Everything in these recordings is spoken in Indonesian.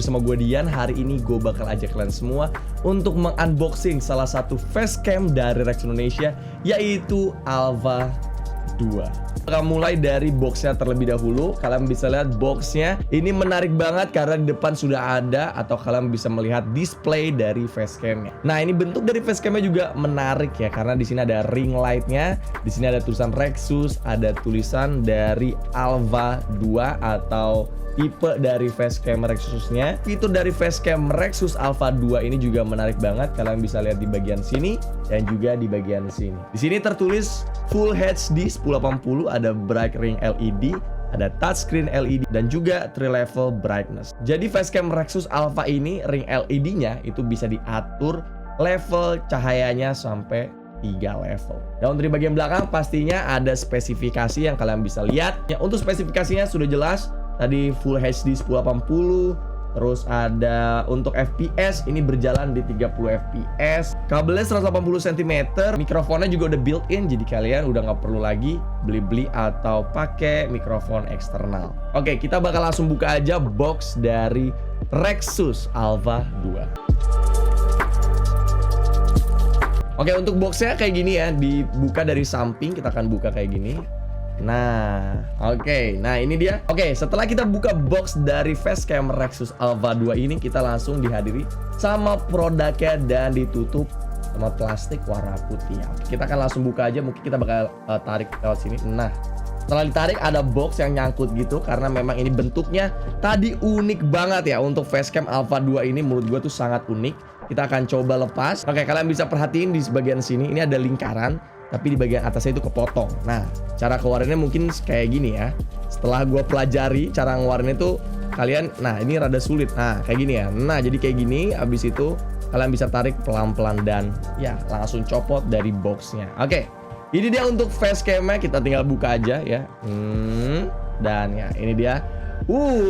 bersama gue Dian. Hari ini gue bakal ajak kalian semua untuk mengunboxing salah satu facecam dari Rexus Indonesia, yaitu Alpha 2. Kita mulai dari boxnya terlebih dahulu. Kalian bisa lihat boxnya ini menarik banget karena di depan sudah ada, atau kalian bisa melihat display dari facecamnya. Nah, ini bentuk dari facecamnya juga menarik ya, karena di sini ada ring lightnya, di sini ada tulisan Rexus, ada tulisan dari Alpha 2 atau tipe dari facecam Rexusnya. Fitur dari facecam Rexus Alpha 2 ini juga menarik banget. Kalian bisa lihat di bagian sini dan juga di bagian sini. Di sini tertulis Full HD 1080, ada bright ring LED, ada touchscreen LED, dan juga 3 level brightness. Jadi facecam Rexus Alpha ini ring LED-nya itu bisa diatur level cahayanya sampai 3 level. Dan untuk di bagian belakang pastinya ada spesifikasi yang kalian bisa lihat. Ya, untuk spesifikasinya sudah jelas. Tadi Full HD 1080, terus ada untuk FPS ini berjalan di 30 FPS. Kabelnya 180 cm, mikrofonnya juga udah built-in, jadi kalian udah nggak perlu lagi beli-beli atau pakai mikrofon eksternal. Oke, kita bakal langsung buka aja box dari Rexus Alpha 2. Oke, untuk boxnya kayak gini ya, dibuka dari samping, kita akan buka kayak gini. Nah, oke. Nah, ini dia. Oke, setelah kita buka box dari facecam Rexus Alpha 2 ini, kita langsung dihadiri sama produknya dan ditutup sama plastik warna putih ya. Kita akan langsung buka aja, mungkin kita bakal tarik lewat sini. Nah, setelah ditarik ada box yang nyangkut gitu, karena memang ini bentuknya tadi unik banget ya. Untuk facecam Alpha 2 ini menurut gue tuh sangat unik. Kita akan coba lepas. Oke, kalian bisa perhatiin di bagian sini ini ada lingkaran, tapi di bagian atasnya itu kepotong. Nah, cara keluarinnya mungkin kayak gini ya. Setelah gue pelajari cara ngeluarinnya itu kalian, nah ini rada sulit. Nah, kayak gini ya. Nah, jadi kayak gini. Abis itu kalian bisa tarik pelan-pelan dan ya langsung copot dari boxnya. Oke, ini dia untuk facecamnya. Kita tinggal buka aja ya. Dan ya ini dia.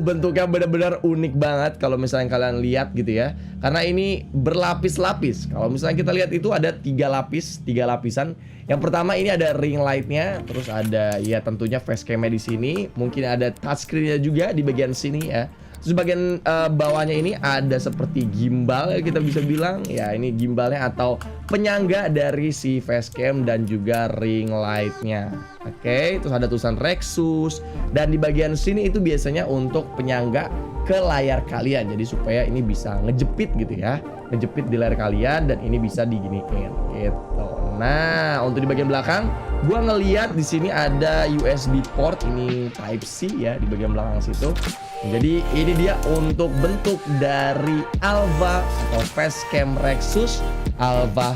Bentuknya benar-benar unik banget kalau misalnya kalian lihat gitu ya. Karena ini berlapis-lapis. Kalau misalnya kita lihat itu ada 3 lapisan. Yang pertama ini ada ring lightnya, terus ada ya tentunya facecamnya di sini. Mungkin ada touchscreennya juga di bagian sini ya. Terus bagian bawahnya ini ada seperti gimbal ya, kita bisa bilang ya, ini gimbalnya atau penyangga dari si facecam dan juga ring lightnya. Oke, terus ada tulisan Rexus, dan di bagian sini itu biasanya untuk penyangga ke layar kalian, jadi supaya ini bisa ngejepit gitu ya, ngejepit di layar kalian, dan ini bisa diginiin gitu. Nah, untuk di bagian belakang gua ngeliat di sini ada USB port, ini Type C ya di bagian belakang situ. Jadi ini dia untuk bentuk dari Alpha atau facecam Rexus Alpha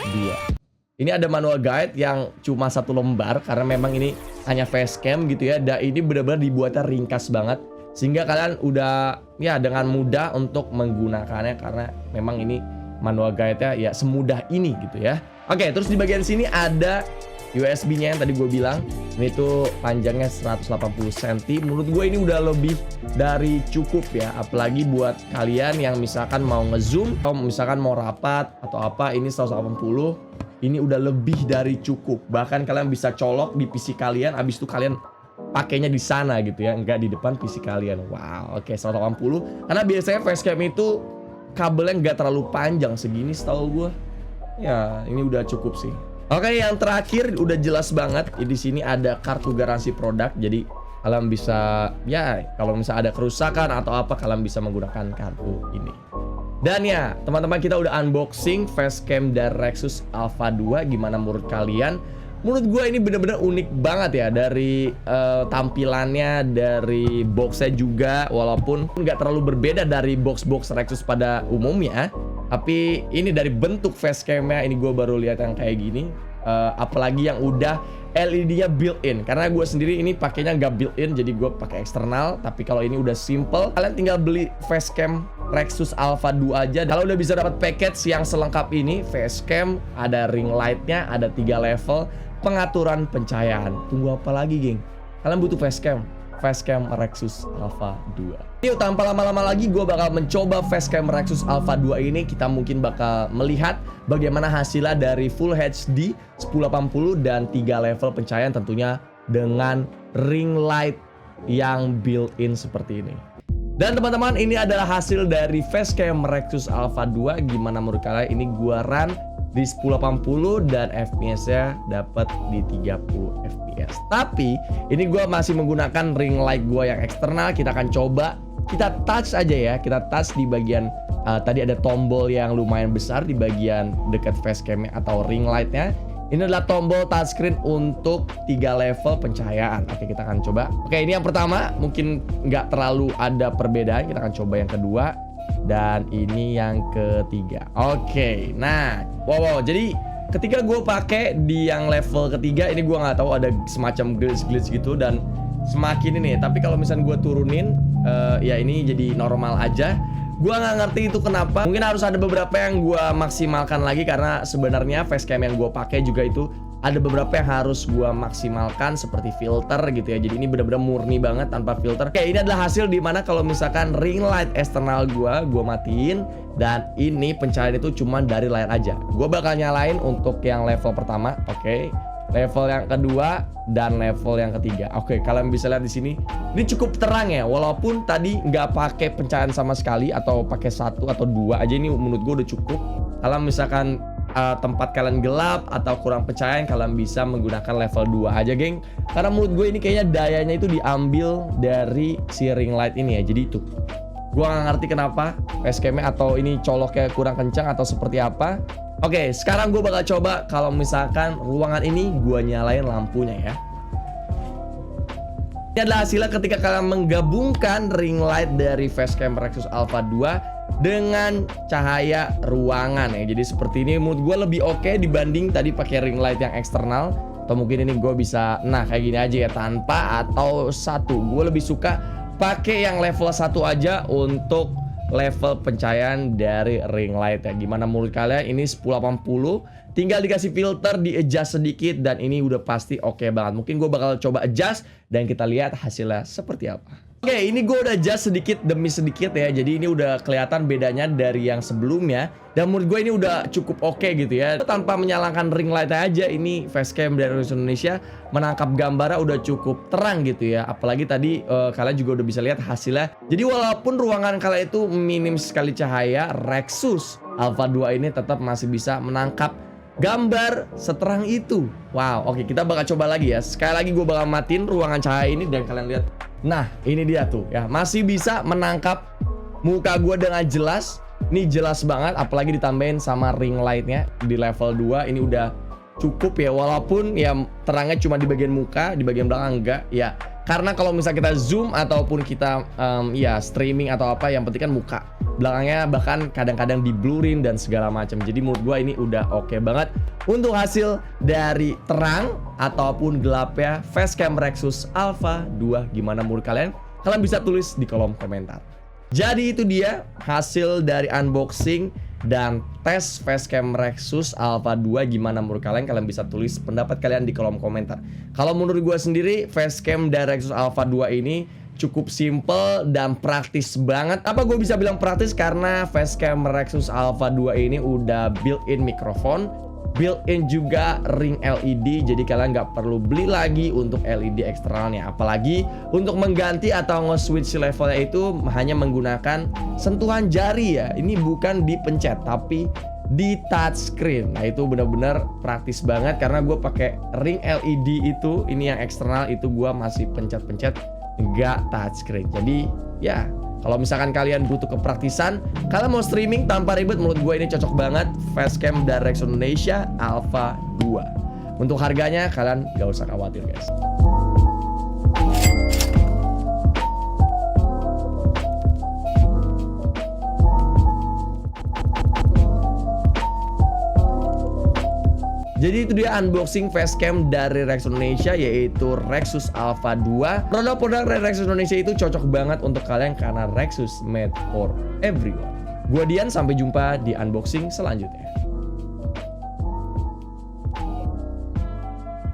2. Ini ada manual guide yang cuma 1 lembar karena memang ini hanya facecam gitu ya. Dan ini benar-benar dibuatnya ringkas banget sehingga kalian udah ya dengan mudah untuk menggunakannya, karena memang ini manual guide-nya ya semudah ini gitu ya. Oke, terus di bagian sini ada USB-nya yang tadi gue bilang. Ini tuh panjangnya 180 cm. Menurut gue ini udah lebih dari cukup ya. Apalagi buat kalian yang misalkan mau ngezoom atau misalkan mau rapat atau apa, ini 180. Ini udah lebih dari cukup. Bahkan kalian bisa colok di PC kalian, abis itu kalian pakainya di sana gitu ya, enggak di depan PC kalian. Wow, oke, 180. Karena biasanya facecam itu kabelnya nggak terlalu panjang, segini setahu gue. Ya, ini udah cukup sih. Oke, yang terakhir udah jelas banget. Di sini ada kartu garansi produk. Jadi kalian bisa ya, kalau misalnya ada kerusakan atau apa, kalian bisa menggunakan kartu ini. Dan ya, teman-teman, kita udah unboxing facecam dari Rexus Alpha 2. Gimana menurut kalian? Menurut gue ini bener-bener unik banget ya, dari tampilannya, dari boxnya juga, walaupun nggak terlalu berbeda dari box-box Rexus pada umumnya. Tapi ini dari bentuk facecamnya, ini gue baru lihat yang kayak gini. Apalagi yang udah LED-nya built-in. Karena gue sendiri ini pakainya nggak built-in, jadi gue pakai eksternal. Tapi kalau ini udah simple, kalian tinggal beli facecam Rexus Alpha 2 aja. Kalau udah bisa dapat package yang selengkap ini, facecam, ada ring light-nya, ada 3 level, pengaturan pencahayaan. Tunggu apa lagi, geng? Kalian butuh facecam Rexus Alpha 2. Yuk, tanpa lama-lama lagi gue bakal mencoba facecam Rexus Alpha 2 ini. Kita mungkin bakal melihat bagaimana hasilnya dari Full HD 1080 dan 3 level pencahayaan, tentunya dengan ring light yang built-in seperti ini. Dan teman-teman, ini adalah hasil dari facecam Rexus Alpha 2. Gimana menurut kalian? Ini gua run di 1080 dan FPS-nya dapat di 30 FPS. Tapi ini gua masih menggunakan ring light gua yang eksternal. Kita akan coba, kita touch aja ya. Kita touch di bagian tadi ada tombol yang lumayan besar di bagian dekat facecam-nya atau ring light-nya. Ini adalah tombol touchscreen untuk 3 level pencahayaan. Oke, kita akan coba. Oke, ini yang pertama. Mungkin nggak terlalu ada perbedaan. Kita akan coba yang kedua. Dan ini yang ketiga. Oke, nah, wow. Jadi ketika gue pakai di yang level ketiga, ini gue nggak tahu ada semacam glitch gitu dan semakin ini. Tapi kalau misalnya gue turunin, ya ini jadi normal aja. Gua nggak ngerti itu kenapa. Mungkin harus ada beberapa yang gua maksimalkan lagi karena sebenarnya facecam yang gua pakai juga itu ada beberapa yang harus gua maksimalkan seperti filter gitu ya. Jadi ini benar-benar murni banget tanpa filter. Oke, ini adalah hasil dimana kalau misalkan ring light eksternal gua matiin dan ini pencahayaan itu cuma dari layar aja. Gua bakal nyalain untuk yang level pertama, oke. Level yang kedua dan level yang ketiga. Oke, kalian bisa lihat di sini. Ini cukup terang ya, walaupun tadi nggak pakai pencahayaan sama sekali atau pakai 1 atau 2 aja, ini menurut gue udah cukup. Kalau misalkan tempat kalian gelap atau kurang pencahayaan, kalian bisa menggunakan level 2 aja, geng. Karena menurut gue ini kayaknya dayanya itu diambil dari si ring light ini ya. Jadi itu. Gue nggak ngerti kenapa facecam-nya atau ini coloknya kurang kencang atau seperti apa. Oke, sekarang gue bakal coba kalau misalkan ruangan ini gue nyalain lampunya ya. Ini adalah hasilnya ketika kalian menggabungkan ring light dari facecam Rexus Alpha 2 dengan cahaya ruangan ya. Jadi seperti ini menurut gue lebih oke dibanding tadi pakai ring light yang eksternal. Atau mungkin ini gue bisa, nah kayak gini aja ya, tanpa atau 1. Gue lebih suka pakai yang level 1 aja untuk level pencahayaan dari ring light ya. Gimana menurut kalian? Ini 1080, tinggal dikasih filter, di adjust sedikit dan ini udah pasti oke banget. Mungkin gue bakal coba adjust dan kita lihat hasilnya seperti apa. Oke, ini gue udah adjust sedikit demi sedikit ya. Jadi ini udah kelihatan bedanya dari yang sebelumnya. Dan menurut gue ini udah cukup oke gitu ya. Tanpa menyalakan ring light aja, ini facecam dari Rexus Indonesia menangkap gambarnya udah cukup terang gitu ya. Apalagi tadi kalian juga udah bisa lihat hasilnya. Jadi walaupun ruangan kalian itu minim sekali cahaya, Rexus Alpha 2 ini tetap masih bisa menangkap gambar seterang itu. Wow, oke, kita bakal coba lagi ya. Sekali lagi gue bakal matiin ruangan cahaya ini dan kalian lihat. Nah, ini dia tuh ya, masih bisa menangkap muka gue dengan jelas. Ini jelas banget, apalagi ditambahin sama ring lightnya di level 2. Ini udah cukup ya, walaupun ya terangnya cuma di bagian muka, di bagian belakang enggak ya. Karena kalau misalnya kita zoom ataupun kita ya streaming atau apa, yang penting kan muka. Belakangnya bahkan kadang-kadang di-blurin dan segala macam. Jadi menurut gua ini udah oke banget untuk hasil dari terang ataupun gelapnya facecam Rexus Alpha 2. Gimana menurut kalian? Kalian bisa tulis di kolom komentar. Jadi itu dia hasil dari unboxing dan tes facecam Rexus Alpha 2. Gimana menurut kalian? Kalian bisa tulis pendapat kalian di kolom komentar. Kalau menurut gue sendiri, facecam dari Rexus Alpha 2 ini cukup simple dan praktis banget. Apa gue bisa bilang praktis? Karena facecam Rexus Alpha 2 ini udah built-in mikrofon, built-in juga ring LED. Jadi kalian nggak perlu beli lagi untuk LED eksternalnya. Apalagi untuk mengganti atau nge-switch levelnya itu hanya menggunakan sentuhan jari ya. Ini bukan dipencet tapi di touchscreen. Nah itu benar-benar praktis banget karena gue pakai ring LED itu, ini yang eksternal itu gue masih pencet-pencet, nggak touchscreen. Jadi ya, kalau misalkan kalian butuh kepraktisan, kalian mau streaming tanpa ribet, menurut gue ini cocok banget facecam dari Rexus Indonesia Alpha 2. Untuk harganya kalian gak usah khawatir guys. Jadi itu dia unboxing facecam dari Rexus Indonesia, yaitu Rexus Alpha 2. Produk-produk dari Rexus Indonesia itu cocok banget untuk kalian karena Rexus made for everyone. Gua Dian, sampai jumpa di unboxing selanjutnya.